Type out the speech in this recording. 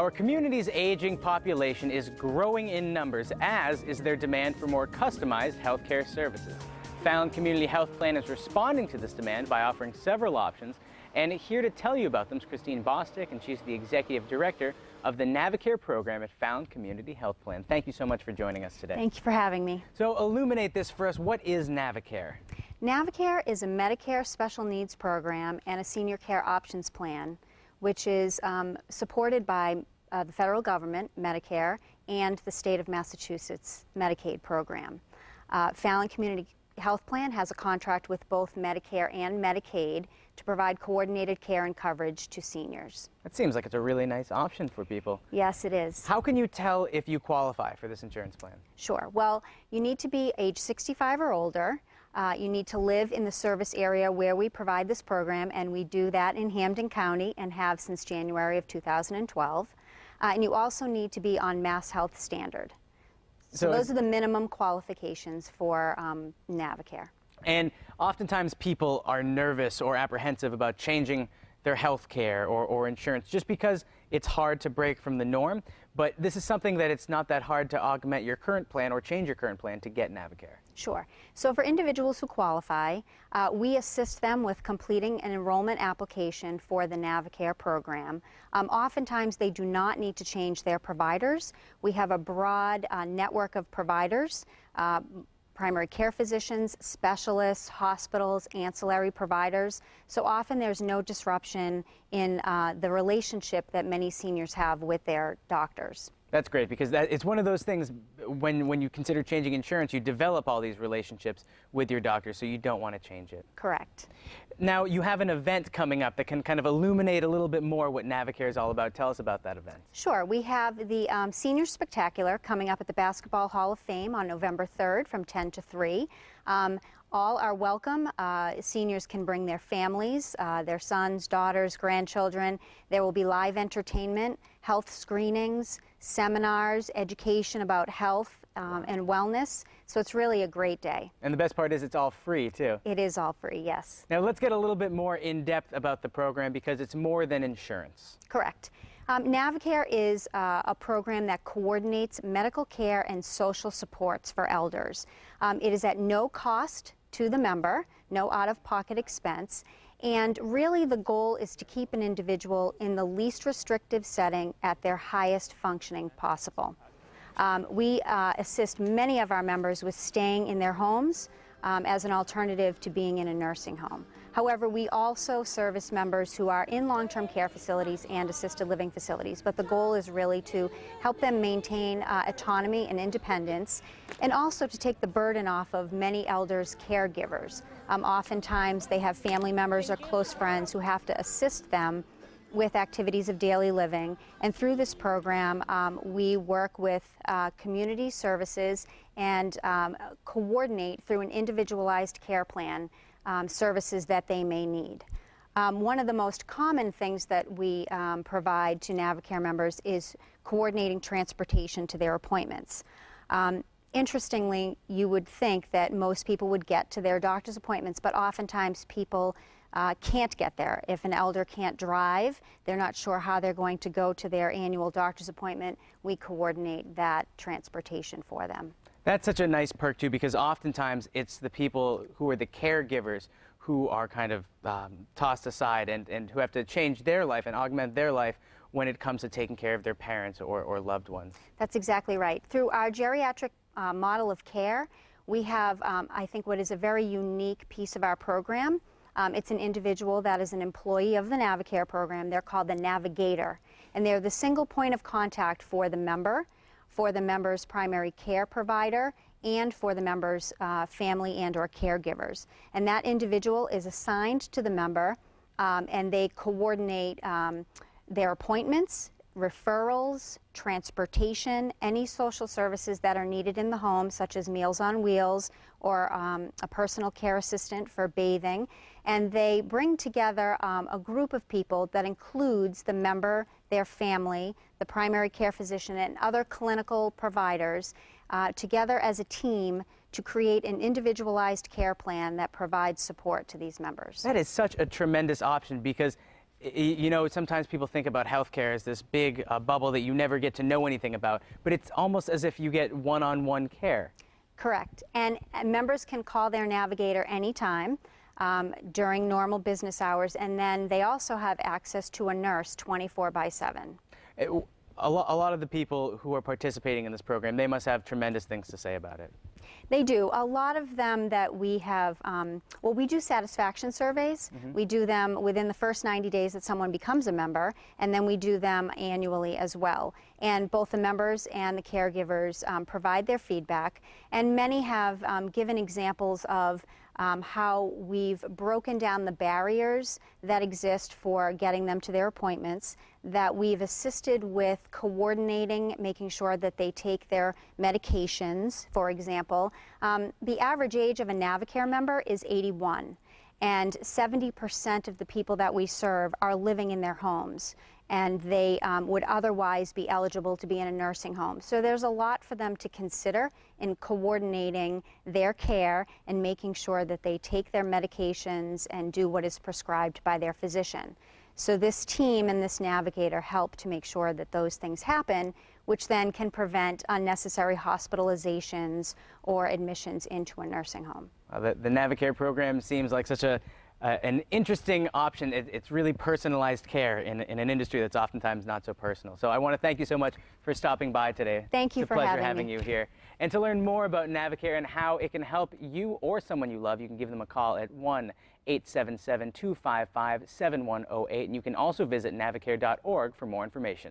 Our community's aging population is growing in numbers, as is their demand for more customized healthcare services. Fallon Community Health Plan is responding to this demand by offering several options, and here to tell you about them is Christine Bostic, and she's the Executive Director of the NaviCare program at Fallon Community Health Plan. Thank you so much for joining us today. Thank you for having me. So illuminate this for us. What is NaviCare? NaviCare is a Medicare special needs program and a senior care options plan, which is supported by the federal government, Medicare, and the state of Massachusetts Medicaid program. Fallon Community Health Plan has a contract with both Medicare and Medicaid to provide coordinated care and coverage to seniors. That seems like it's a really nice option for people. Yes, it is. How can you tell if you qualify for this insurance plan? Sure. Well, you need to be age 65 or older. You need to live in the service area where we provide this program, and we do that in Hampden County and have since January of 2012. And you also need to be on Mass Health Standard. So those are the minimum qualifications for NaviCare. And oftentimes people are nervous or apprehensive about changing their health care or insurance just because it's hard to break from the norm. But this is something that it's not that hard to augment your current plan or change your current plan to get NaviCare. Sure. So for individuals who qualify, we assist them with completing an enrollment application for the NaviCare program. Oftentimes they do not need to change their providers. We have a broad network of providers, primary care physicians, specialists, hospitals, ancillary providers. So often there's no disruption in the relationship that many seniors have with their doctors. That's great, because it's one of those things when you consider changing insurance, you develop all these relationships with your doctor, so you don't want to change it. Correct. Now, you have an event coming up that can kind of illuminate a little bit more what NaviCare is all about. Tell us about that event. Sure. We have the Senior Spectacular coming up at the Basketball Hall of Fame on November 3rd from 10 to 3. All are welcome. Seniors can bring their families, their sons, daughters, grandchildren. There will be live entertainment, health screenings, seminars, education about health and wellness. So it's really a great day. And the best part is it's all free, too. It is all free, yes. Now let's get a little bit more in depth about the program, because it's more than insurance. Correct. NaviCare is a program that coordinates medical care and social supports for elders. It is at no cost to the member, no out-of-pocket expense, and really the goal is to keep an individual in the least restrictive setting at their highest functioning possible. We assist many of our members with staying in their homes as an alternative to being in a nursing home. However, we also service members who are in long-term care facilities and assisted living facilities, but the goal is really to help them maintain autonomy and independence, and also to take the burden off of many elders' caregivers. Oftentimes they have family members or close friends who have to assist them with activities of daily living, and through this program we work with community services and coordinate through an individualized care plan services that they may need. One of the most common things that we provide to NaviCare members is coordinating transportation to their appointments. Interestingly, you would think that most people would get to their doctor's appointments, but oftentimes people can't get there. If an elder can't drive, they're not sure how they're going to go to their annual doctor's appointment, we coordinate that transportation for them. That's such a nice perk, too, because oftentimes it's the people who are the caregivers who are kind of tossed aside and who have to change their life and augment their life when it comes to taking care of their parents or loved ones. That's exactly right. Through our geriatric model of care, we have, I think, what is a very unique piece of our program. It's an individual that is an employee of the NaviCare program. They're called the Navigator, and they're the single point of contact for the member, for the member's primary care provider, and for the member's family and or caregivers. And that individual is assigned to the member, and they coordinate their appointments, referrals, transportation, any social services that are needed in the home, such as Meals on Wheels or a personal care assistant for bathing. And they bring together a group of people that includes the member, their family, the primary care physician, and other clinical providers together as a team to create an individualized care plan that provides support to these members. That is such a tremendous option, because You know, sometimes people think about healthcare as this big bubble that you never get to know anything about, but it's almost as if you get one-on-one care. Correct. And members can call their navigator anytime during normal business hours, and then they also have access to a nurse 24/7. A lot of the people who are participating in this program, they must have tremendous things to say about it. They do. A lot of them that we have, well, we do satisfaction surveys. We do them within the first 90 days that someone becomes a member, and then we do them annually as well. And both the members and the caregivers provide their feedback, and many have given examples of how we've broken down the barriers that exist for getting them to their appointments, that we've assisted with coordinating, making sure that they take their medications, for example. The average age of a Navicare member is 81, and 70% of the people that we serve are living in their homes, and they would otherwise be eligible to be in a nursing home. So there's a lot for them to consider in coordinating their care and making sure that they take their medications and do what is prescribed by their physician. So this team and this navigator help to make sure that those things happen, which then can prevent unnecessary hospitalizations or admissions into a nursing home. The Navicare program seems like such an interesting option. It's really personalized care in an industry that's oftentimes not so personal. So I want to thank you so much for stopping by today. Thank you for having me. It's a pleasure having you here. And to learn more about Navicare and how it can help you or someone you love, you can give them a call at 1-877-255-7108. And you can also visit navicare.org for more information.